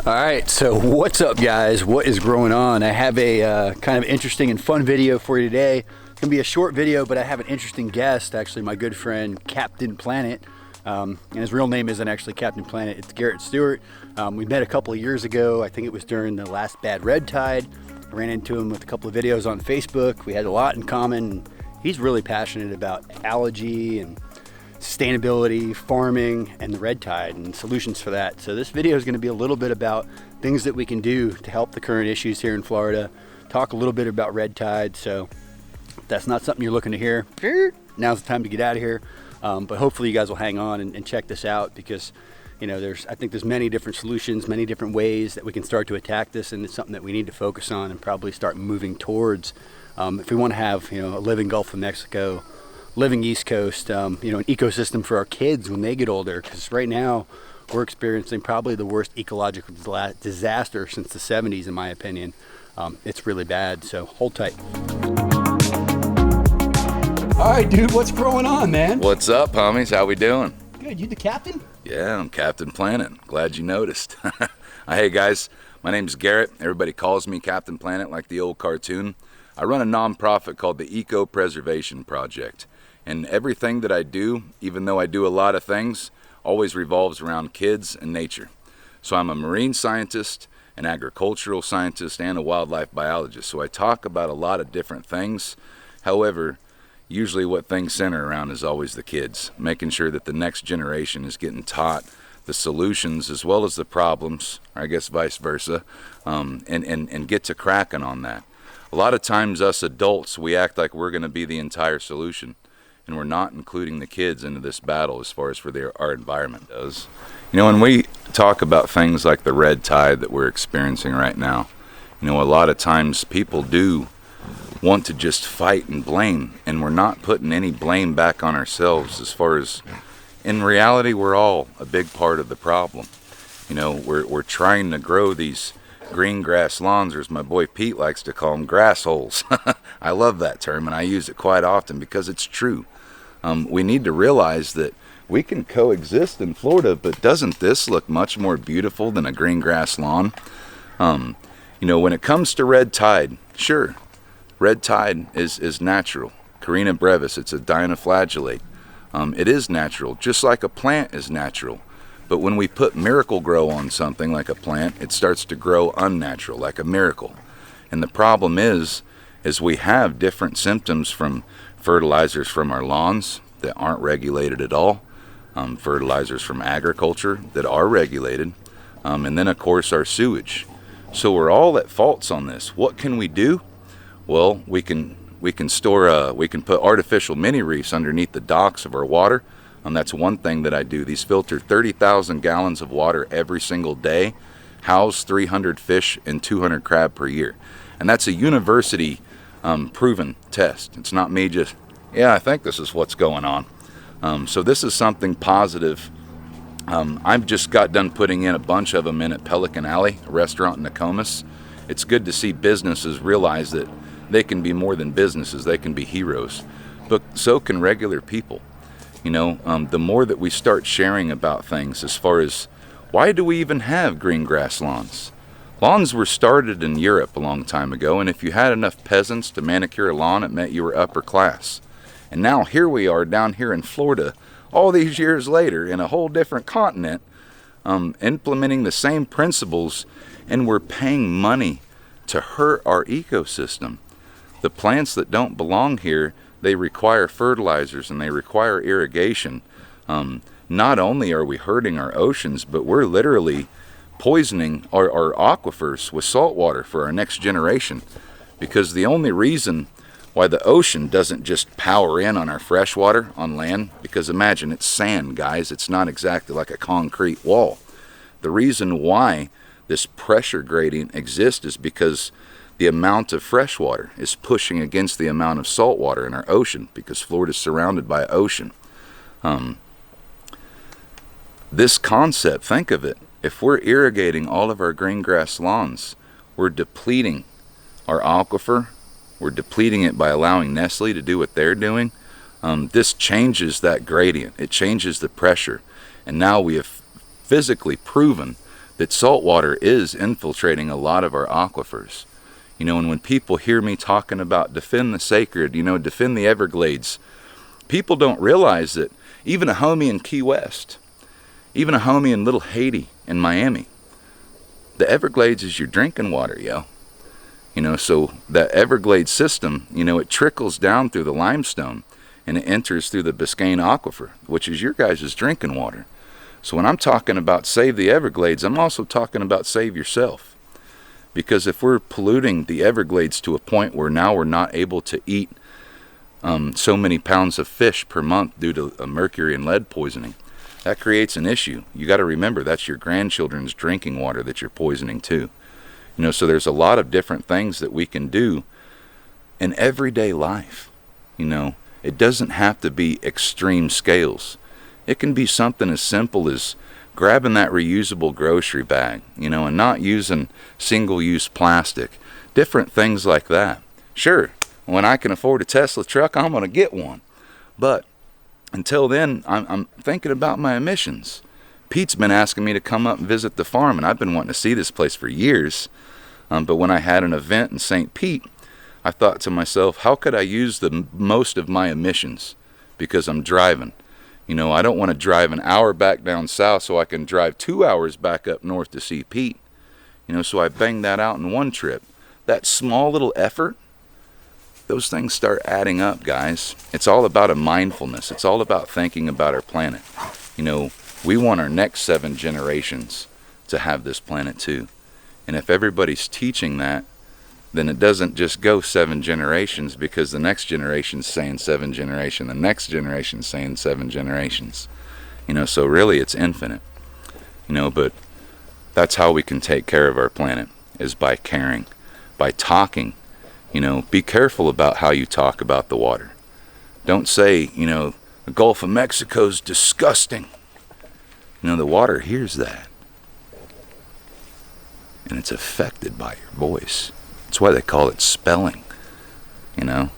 All right, so what's up guys? What is going on? I have a kind of interesting and fun video for you today. It's gonna be a short video, but I have an interesting guest, actually my good friend Captain Planet. And his real name isn't actually Captain Planet, it's Garrett Stewart. We met a couple of years ago. I think it was during the last bad red tide. I ran into him with a couple of videos on Facebook. We had a lot in common. He's really passionate about algae and sustainability, farming, and the red tide and solutions for that. So this video is going to be a little bit about things that we can do to help the current issues here in Florida, talk a little bit about red tide. So if that's not something you're looking to hear, now's the time to get out of here. But hopefully you guys will hang on and check this out, because you know, I think there's many different solutions, many different ways that we can start to attack this, and it's something that we need to focus on and probably start moving towards if we want to have, you know, a living Gulf of Mexico, living East Coast, you know, an ecosystem for our kids when they get older. Because right now we're experiencing probably the worst ecological disaster since the 70s, in my opinion. It's really bad, so hold tight. All right, dude, what's going on, man? What's up, homies? How we doing? Good. You the captain? Yeah, I'm Captain Planet. Glad you noticed. Hey guys, my name's Garrett. Everybody calls me Captain Planet like the old cartoon. I run a nonprofit called the Eco Preservation Project. And everything that I do, even though I do a lot of things, always revolves around kids and nature. So I'm a marine scientist, an agricultural scientist, and a wildlife biologist. So I talk about a lot of different things. However, usually what things center around is always the kids, making sure that the next generation is getting taught the solutions as well as the problems, or I guess vice versa, and get to cracking on that. A lot of times us adults, we act like we're going to be the entire solution, and we're not including the kids into this battle as far as for our environment does. You know, when we talk about things like the red tide that we're experiencing right now, you know, a lot of times people do want to just fight and blame, and we're not putting any blame back on ourselves. As far as, in reality, we're all a big part of the problem. You know, we're trying to grow these green grass lawns, or as my boy Pete likes to call them, grass holes. I love that term, and I use it quite often because it's true. We need to realize that we can coexist in Florida, but doesn't this look much more beautiful than a green grass lawn? You know, when it comes to red tide, sure, red tide is natural. Carina brevis, it's a dinoflagellate. It is natural, just like a plant is natural. But when we put miracle grow on something like a plant, it starts to grow unnatural, like a miracle. And the problem is we have different symptoms from fertilizers from our lawns that aren't regulated at all, fertilizers from agriculture that are regulated, and then of course our sewage. So we're all at faults on this. What can we do? Well, we can put artificial mini reefs underneath the docks of our water. That's one thing that I do. These filter 30,000 gallons of water every single day, house 300 fish and 200 crab per year. And that's a university proven test. It's not me just, yeah, I think this is what's going on. So this is something positive. I've just got done putting in a bunch of them in at Pelican Alley, a restaurant in Nokomis. It's good to see businesses realize that they can be more than businesses, they can be heroes. But so can regular people. You know, the more that we start sharing about things as far as, why do we even have green grass lawns? Lawns were started in Europe a long time ago, and if you had enough peasants to manicure a lawn, it meant you were upper class. And now here we are down here in Florida, all these years later, in a whole different continent, implementing the same principles, and we're paying money to hurt our ecosystem. The plants that don't belong here, they require fertilizers and they require irrigation. Not only are we hurting our oceans, but we're literally poisoning our aquifers with salt water for our next generation. Because the only reason why the ocean doesn't just power in on our fresh water on land, because imagine, it's sand, guys. It's not exactly like a concrete wall. The reason why this pressure gradient exists is because the amount of fresh water is pushing against the amount of salt water in our ocean, because Florida is surrounded by ocean. This concept, think of it. If we're irrigating all of our green grass lawns, we're depleting our aquifer. We're depleting it by allowing Nestle to do what they're doing. This changes that gradient. It changes the pressure. And now we have physically proven that salt water is infiltrating a lot of our aquifers. You know, and when people hear me talking about defend the sacred, you know, defend the Everglades, people don't realize that even a homie in Key West, even a homie in Little Haiti in Miami, the Everglades is your drinking water, yo. You know, so that Everglades system, you know, it trickles down through the limestone and it enters through the Biscayne Aquifer, which is your guys' drinking water. So when I'm talking about save the Everglades, I'm also talking about save yourself. Because if we're polluting the Everglades to a point where now we're not able to eat so many pounds of fish per month due to mercury and lead poisoning, that creates an issue. You got to remember that's your grandchildren's drinking water that you're poisoning too. You know, so there's a lot of different things that we can do in everyday life. You know, it doesn't have to be extreme scales. It can be something as simple as grabbing that reusable grocery bag, you know, and not using single-use plastic. Different things like that. Sure, when I can afford a Tesla truck, I'm going to get one. But until then, I'm thinking about my emissions. Pete's been asking me to come up and visit the farm, and I've been wanting to see this place for years. But when I had an event in St. Pete, I thought to myself, how could I use the most of my emissions? Because I'm driving. You know, I don't want to drive an hour back down south so I can drive 2 hours back up north to see Pete. You know, so I banged that out in one trip. That small little effort, those things start adding up, guys. It's all about a mindfulness. It's all about thinking about our planet. You know, we want our next 7 generations to have this planet too. And if everybody's teaching that, then it doesn't just go 7 generations, because the next generation's saying 7 generations, the next generation's saying 7 generations. You know, so really it's infinite. You know, but that's how we can take care of our planet, is by caring, by talking. You know, be careful about how you talk about the water. Don't say, you know, the Gulf of Mexico's disgusting. You know, the water hears that. And it's affected by your voice. That's why they call it spelling, you know,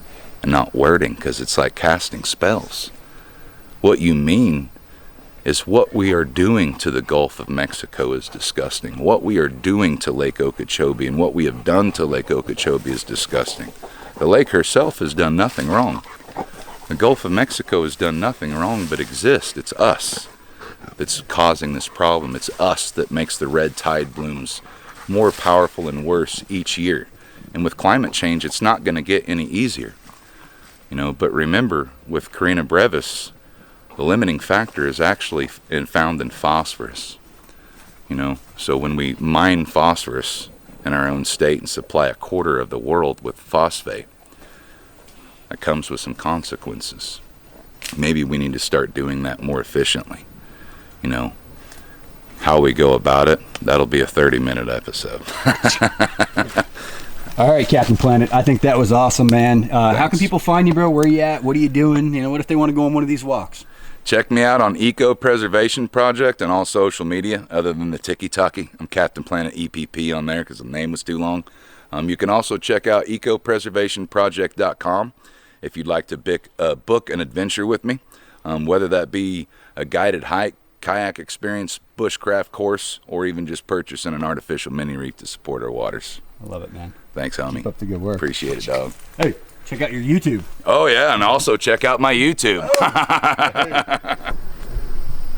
and not wording, because it's like casting spells. What you mean is what we are doing to the Gulf of Mexico is disgusting. What we are doing to Lake Okeechobee and what we have done to Lake Okeechobee is disgusting. The lake herself has done nothing wrong. The Gulf of Mexico has done nothing wrong but exist. It's us that's causing this problem. It's us that makes the red tide blooms more powerful and worse each year. And with climate change, it's not going to get any easier. You know, but remember, with Carina brevis, the limiting factor is actually found in phosphorus. You know, so when we mine phosphorus in our own state and supply a quarter of the world with phosphate, that comes with some consequences. Maybe we need to start doing that more efficiently. You know, how we go about it, that'll be a 30-minute episode. All right, Captain Planet. I think that was awesome, man. How can people find you, bro? Where are you at? What are you doing? You know, what if they want to go on one of these walks? Check me out on Eco Preservation Project and all social media other than the Tiki-Taki. I'm Captain Planet EPP on there because the name was too long. You can also check out ecopreservationproject.com if you'd like to book an adventure with me, whether that be a guided hike, kayak experience, bushcraft course, or even just purchasing an artificial mini reef to support our waters. I love it, man. Thanks, homie. Keep up the good work. Appreciate it, dog. Hey, check out your YouTube. Oh, yeah, and also check out my YouTube.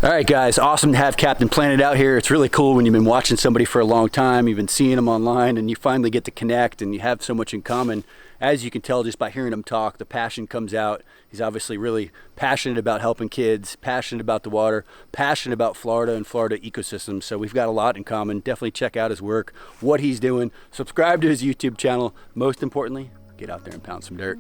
All right, guys, awesome to have Captain Planet out here. It's really cool when you've been watching somebody for a long time, you've been seeing them online, and you finally get to connect, and you have so much in common. As you can tell just by hearing him talk, the passion comes out. He's obviously really passionate about helping kids, passionate about the water, passionate about Florida and Florida ecosystems. So we've got a lot in common. Definitely check out his work, what he's doing. Subscribe to his YouTube channel. Most importantly, get out there and pound some dirt.